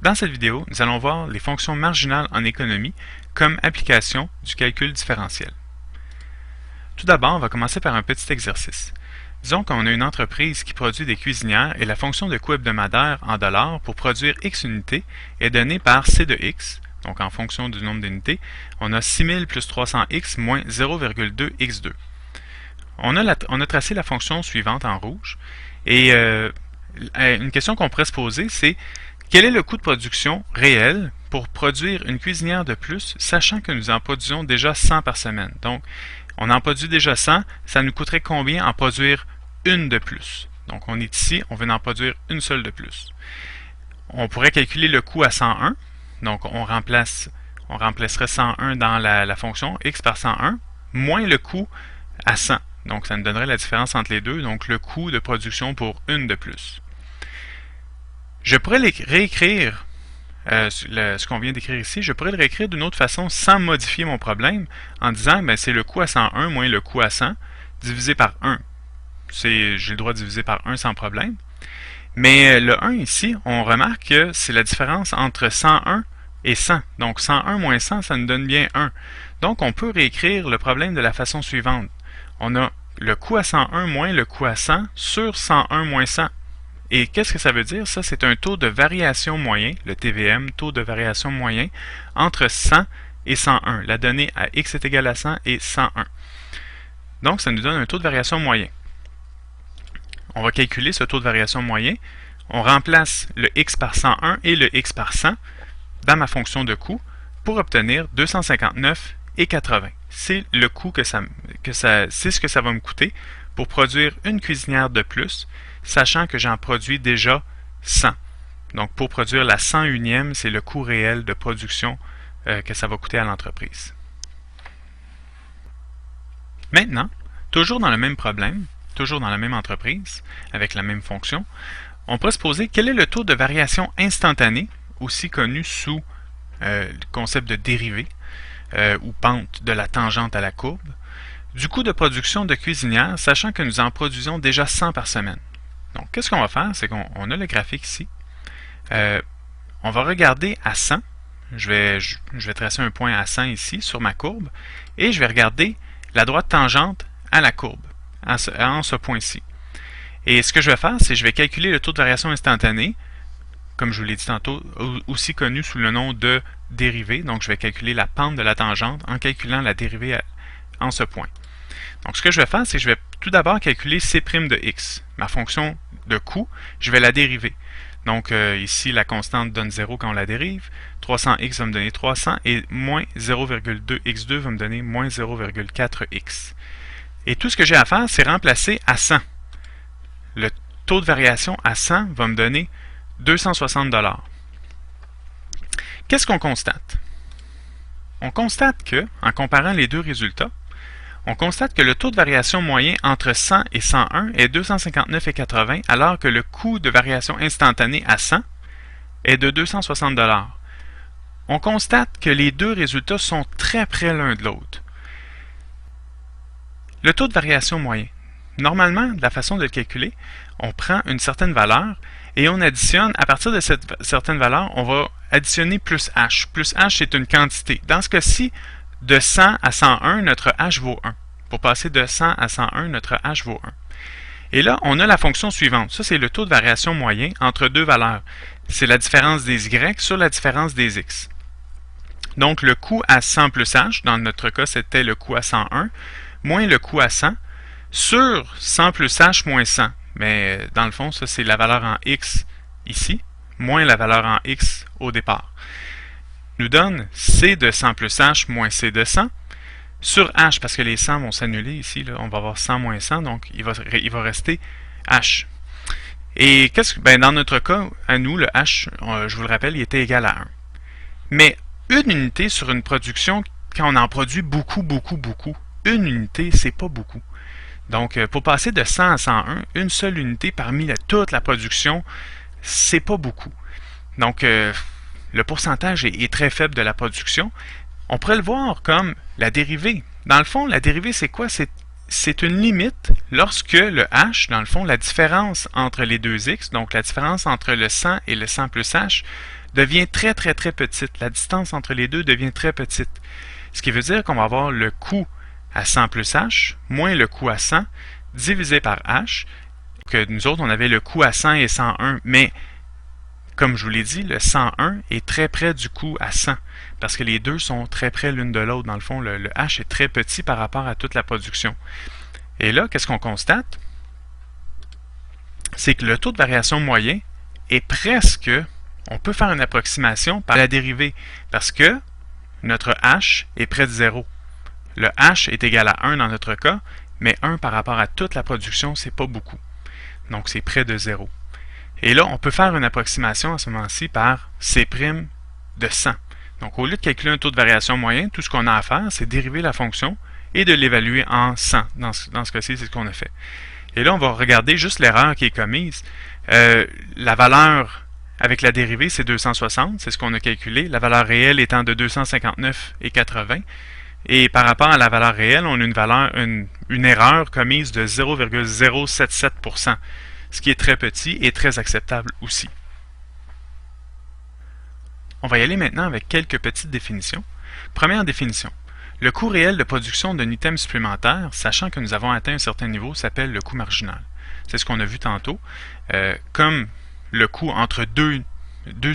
Dans cette vidéo, nous allons voir les fonctions marginales en économie comme application du calcul différentiel. Tout d'abord, on va commencer par un petit exercice. Disons qu'on a une entreprise qui produit des cuisinières et la fonction de coût hebdomadaire en dollars pour produire X unités est donnée par C de X, donc en fonction du nombre d'unités, on a 6000 plus 300X moins 0,2X2. On a tracé la fonction suivante en rouge et une question qu'on pourrait se poser, c'est quel est le coût de production réel pour produire une cuisinière de plus, sachant que nous en produisons déjà 100 par semaine? Donc, on en produit déjà 100, ça nous coûterait combien en produire une de plus? Donc, on est ici, on veut en produire une seule de plus. On pourrait calculer le coût à 101, donc on remplacerait 101 dans la fonction x par 101, moins le coût à 100. Donc, ça nous donnerait la différence entre les deux, donc le coût de production pour une de plus. Je pourrais réécrire ce qu'on vient d'écrire ici, je pourrais le réécrire d'une autre façon sans modifier mon problème en disant ben, c'est le coût à 101 moins le coût à 100 divisé par 1. J'ai le droit de diviser par 1 sans problème. Mais le 1 ici, on remarque que c'est la différence entre 101 et 100. Donc 101 moins 100, ça nous donne bien 1. Donc on peut réécrire le problème de la façon suivante. On a le coût à 101 moins le coût à 100 sur 101 moins 100. Et qu'est-ce que ça veut dire? Ça, c'est un taux de variation moyen, le TVM, taux de variation moyen, entre 100 et 101. La donnée à x est égal à 100 et 101. Donc, ça nous donne un taux de variation moyen. On va calculer ce taux de variation moyen. On remplace le x par 101 et le x par 100 dans ma fonction de coût pour obtenir 259,80. C'est le coût c'est ce que ça va me coûter pour produire une cuisinière de plus, sachant que j'en produis déjà 100. Donc, pour produire la 101e, c'est le coût réel de production que ça va coûter à l'entreprise. Maintenant, toujours dans le même problème, toujours dans la même entreprise, avec la même fonction, on pourrait se poser quel est le taux de variation instantanée, aussi connu sous le concept de dérivée, ou pente de la tangente à la courbe, du coût de production de cuisinière, sachant que nous en produisons déjà 100 par semaine. Donc, qu'est-ce qu'on va faire? C'est qu'on a le graphique ici. On va regarder à 100. Je vais tracer un point à 100 ici sur ma courbe. Et je vais regarder la droite tangente à la courbe, en ce point-ci. Et ce que je vais faire, c'est que je vais calculer le taux de variation instantanée, comme je vous l'ai dit tantôt, aussi connu sous le nom de dérivée. Donc, je vais calculer la pente de la tangente en calculant la dérivée en ce point. Donc, ce que je vais faire, c'est que je vais tout d'abord calculer C' de x, ma fonction de coût, je vais la dériver. Donc, ici, la constante donne 0 quand on la dérive, 300x va me donner 300, et moins 0,2x2 va me donner moins 0,4x. Et tout ce que j'ai à faire, c'est remplacer à 100. Le taux de variation à 100 va me donner 260 $. Qu'est-ce qu'on constate? On constate que, en comparant les deux résultats, on constate que le taux de variation moyen entre 100 et 101 est 259,80 alors que le coût de variation instantanée à 100 est de 260 $. On constate que les deux résultats sont très près l'un de l'autre. Le taux de variation moyen. Normalement, la façon de le calculer, on prend une certaine valeur et on additionne, à partir de cette certaine valeur, on va additionner plus h. Plus h, c'est une quantité. Dans ce cas-ci, de 100 à 101, notre h vaut 1. Pour passer de 100 à 101, notre h vaut 1. Et là, on a la fonction suivante. Ça, c'est le taux de variation moyen entre deux valeurs. C'est la différence des y sur la différence des x. Donc, le coût à 100 plus h, dans notre cas, c'était le coût à 101, moins le coût à 100, sur 100 plus h moins 100. Mais dans le fond, ça, c'est la valeur en x ici, moins la valeur en x au départ. Nous donne C de 100 plus H moins C de 100 sur H, parce que les 100 vont s'annuler ici, là, on va avoir 100 moins 100, donc il va rester H. Et dans notre cas, à nous, le H, je vous le rappelle, il était égal à 1. Mais une unité sur une production, quand on en produit beaucoup, une unité, c'est pas beaucoup. Donc, pour passer de 100 à 101, une seule unité parmi toute la production, c'est pas beaucoup. Donc, le pourcentage est très faible de la production. On pourrait le voir comme la dérivée. Dans le fond, la dérivée, c'est quoi? C'est une limite lorsque le h, dans le fond, la différence entre les deux x, donc la différence entre le 100 et le 100 plus h, devient très petite. La distance entre les deux devient très petite. Ce qui veut dire qu'on va avoir le coût à 100 plus h, moins le coût à 100, divisé par h, que nous autres, on avait le coût à 100 et 101, mais comme je vous l'ai dit, le 101 est très près du coût à 100, parce que les deux sont très près l'une de l'autre. Dans le fond, le h est très petit par rapport à toute la production. Et là, qu'est-ce qu'on constate? C'est que le taux de variation moyen est presque, on peut faire une approximation par la dérivée, parce que notre h est près de 0. Le h est égal à 1 dans notre cas, mais 1 par rapport à toute la production, c'est pas beaucoup. Donc, c'est près de 0. Et là, on peut faire une approximation à ce moment-ci par C' de 100. Donc, au lieu de calculer un taux de variation moyen, tout ce qu'on a à faire, c'est dériver la fonction et de l'évaluer en 100. Dans ce cas-ci, c'est ce qu'on a fait. Et là, on va regarder juste l'erreur qui est commise. La valeur avec la dérivée, c'est 260, c'est ce qu'on a calculé. La valeur réelle étant de 259,80. Et par rapport à la valeur réelle, on a une erreur commise de 0,077%. Ce qui est très petit et très acceptable aussi. On va y aller maintenant avec quelques petites définitions. Première définition. Le coût réel de production d'un item supplémentaire, sachant que nous avons atteint un certain niveau, s'appelle le coût marginal. C'est ce qu'on a vu tantôt. Comme le coût entre deux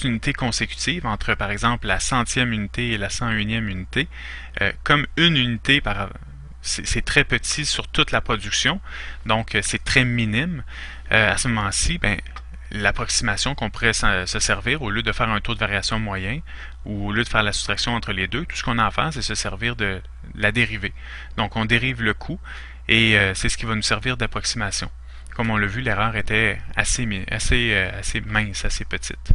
unités consécutives, entre par exemple la centième unité et la 101e unité, comme une unité c'est très petit sur toute la production, donc c'est très minime. À ce moment-ci, l'approximation qu'on pourrait se servir, au lieu de faire un taux de variation moyen, ou au lieu de faire la soustraction entre les deux, tout ce qu'on a à faire, c'est se servir de la dérivée. Donc on dérive le coût, et c'est ce qui va nous servir d'approximation. Comme on l'a vu, l'erreur était assez mince, assez petite.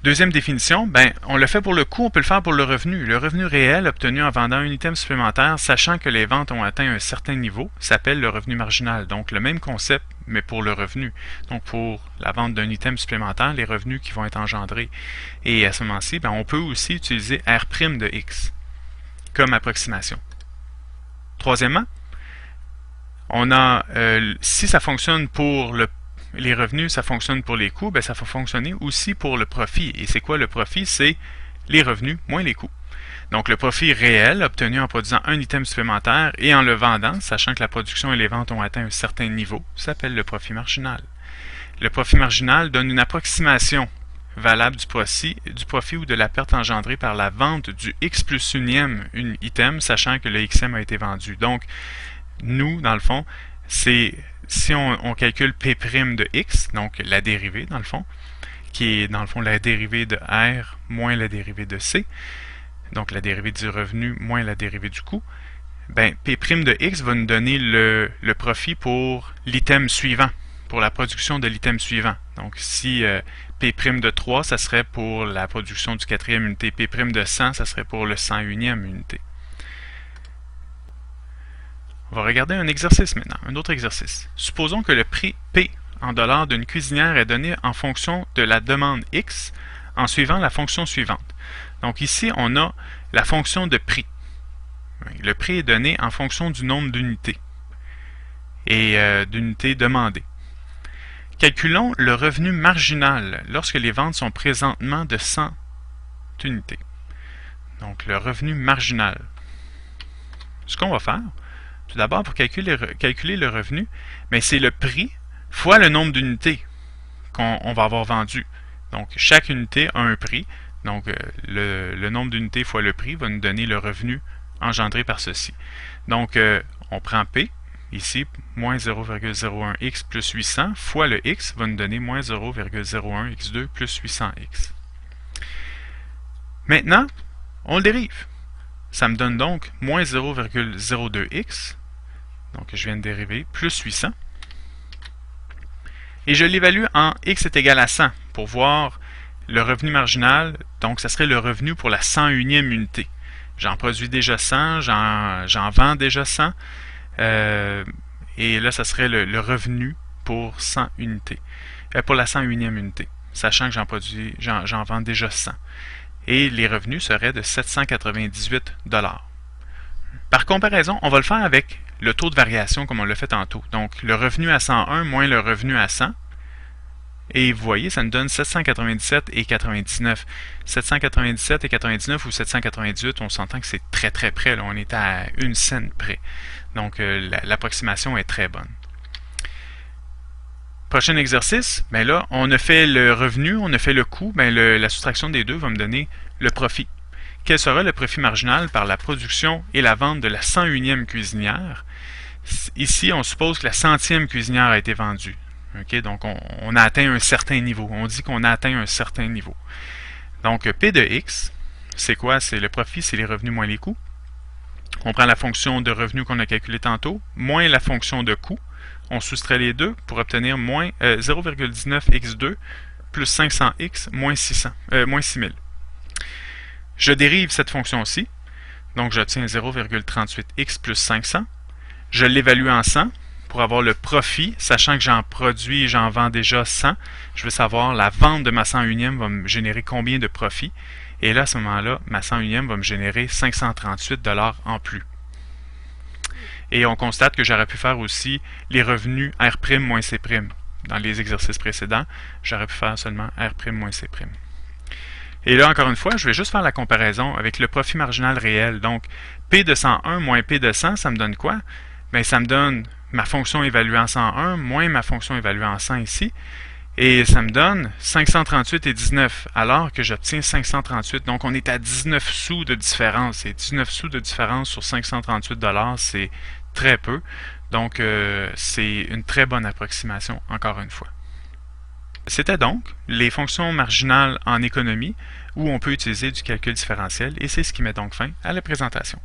Deuxième définition, on le fait pour le coût, on peut le faire pour le revenu. Le revenu réel obtenu en vendant un item supplémentaire, sachant que les ventes ont atteint un certain niveau, s'appelle le revenu marginal. Donc le même concept, mais pour le revenu. Donc pour la vente d'un item supplémentaire, les revenus qui vont être engendrés. Et à ce moment-ci, on peut aussi utiliser R' de X comme approximation. Troisièmement, on a, si ça fonctionne pour les revenus, ça fonctionne pour les coûts, ça va fonctionner aussi pour le profit. Et c'est quoi le profit? C'est les revenus moins les coûts. Donc le profit réel obtenu en produisant un item supplémentaire et en le vendant, sachant que la production et les ventes ont atteint un certain niveau, s'appelle le profit marginal. Le profit marginal donne une approximation valable du profit ou de la perte engendrée par la vente du X plus unième item, sachant que le XM a été vendu. Donc, nous, dans le fond, c'est si on calcule P' de X, donc la dérivée, dans le fond, qui est, dans le fond, la dérivée de R moins la dérivée de C, donc la dérivée du revenu moins la dérivée du coût, P' de X va nous donner le profit pour l'item suivant, pour la production de l'item suivant. Donc, si P' de 3, ça serait pour la production du quatrième unité. P' de 100, ça serait pour le 101e unité. On va regarder un exercice maintenant, un autre exercice. Supposons que le prix P en dollars d'une cuisinière est donné en fonction de la demande X en suivant la fonction suivante. Donc ici, on a la fonction de prix. Le prix est donné en fonction du nombre d'unités et d'unités demandées. Calculons le revenu marginal lorsque les ventes sont présentement de 100 unités. Donc le revenu marginal. Ce qu'on va faire, tout d'abord, pour calculer le revenu, c'est le prix fois le nombre d'unités qu'on va avoir vendues. Donc, chaque unité a un prix. Donc, le nombre d'unités fois le prix va nous donner le revenu engendré par ceci. Donc, on prend P, ici, moins 0,01x plus 800, fois le x va nous donner moins 0,01x2 plus 800x. Maintenant, on le dérive. Ça me donne donc moins 0,02x, donc je viens de dériver, plus 800. Et je l'évalue en x est égal à 100 pour voir le revenu marginal, donc ça serait le revenu pour la 101e unité. J'en produis déjà 100, j'en vends déjà 100, et là ça serait le revenu pour 100 unités, pour la 101e unité, sachant que j'en vends déjà 100. Et les revenus seraient de 798 $. Par comparaison, on va le faire avec le taux de variation comme on l'a fait tantôt. Donc, le revenu à 101 moins le revenu à 100, Et vous voyez, ça nous donne 797 et 99. 797 et 99 ou 798, on s'entend que c'est très très près. Là. On est à 1 cent près. Donc l'approximation est très bonne. Prochain exercice, ben là, on a fait le revenu, on a fait le coût. Ben la soustraction des deux va me donner le profit. Quel sera le profit marginal par la production et la vente de la 101e cuisinière? Ici, on suppose que la 100e cuisinière a été vendue. Okay? Donc, on a atteint un certain niveau. On dit qu'on a atteint un certain niveau. Donc, P de X, c'est quoi? C'est le profit, c'est les revenus moins les coûts. On prend la fonction de revenu qu'on a calculée tantôt, moins la fonction de coût. On soustrait les deux pour obtenir moins 0,19x2 plus 500x moins 6000. Je dérive cette fonction-ci. Donc, j'obtiens 0,38x plus 500. Je l'évalue en 100 pour avoir le profit, sachant que j'en produis et j'en vends déjà 100. Je veux savoir la vente de ma 101e va me générer combien de profit. Et là, à ce moment-là, ma 101e va me générer 538 $ en plus. Et on constate que j'aurais pu faire aussi les revenus R' moins C'. Dans les exercices précédents, j'aurais pu faire seulement R' moins C'. Et là, encore une fois, je vais juste faire la comparaison avec le profit marginal réel. Donc, P de 101 moins P de 100, ça me donne quoi? Bien, ça me donne ma fonction évaluée en 101 moins ma fonction évaluée en 100 ici. Et ça me donne 538 et 19, alors que j'obtiens 538. Donc, on est à 19 sous de différence. Et 19 sous de différence sur 538 $, c'est très peu. Donc, c'est une très bonne approximation, encore une fois. C'était donc les fonctions marginales en économie où on peut utiliser du calcul différentiel et c'est ce qui met donc fin à la présentation.